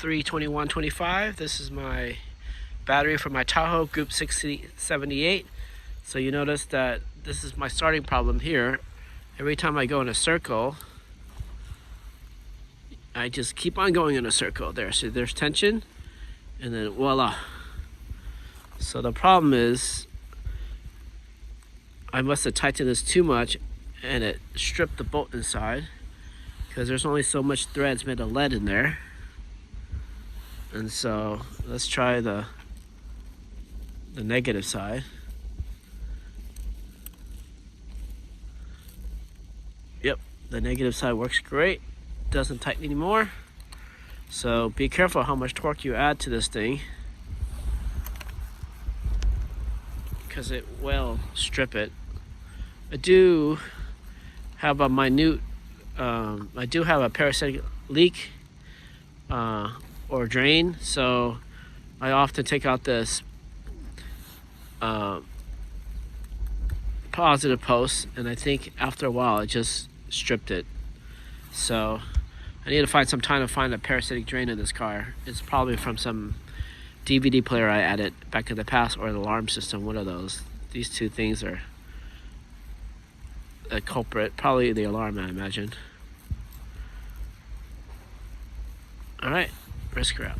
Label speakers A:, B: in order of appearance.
A: 032125. This is my battery for my Tahoe Group 6078. So you notice that this is my starting problem here. Every time I go in a circle, I just keep on going in a circle. There, so there's tension, and then voila. So the problem is I must have tightened this too much and it stripped the bolt inside, because there's only so much threads made of lead in there. And so let's try the negative side. Yep, the negative side works great. Doesn't tighten anymore. So be careful how much torque you add to this thing, because it will strip it. I do have a minute, I do have a parasitic leak or drain, so I often take out this positive post, and I think after a while it just stripped it. So I need to find some time to find a parasitic drain in this car. It's probably from some DVD player I added back in the past, or the alarm system, one of those. These two things are a culprit, probably the alarm, I imagine. All right, risk her out.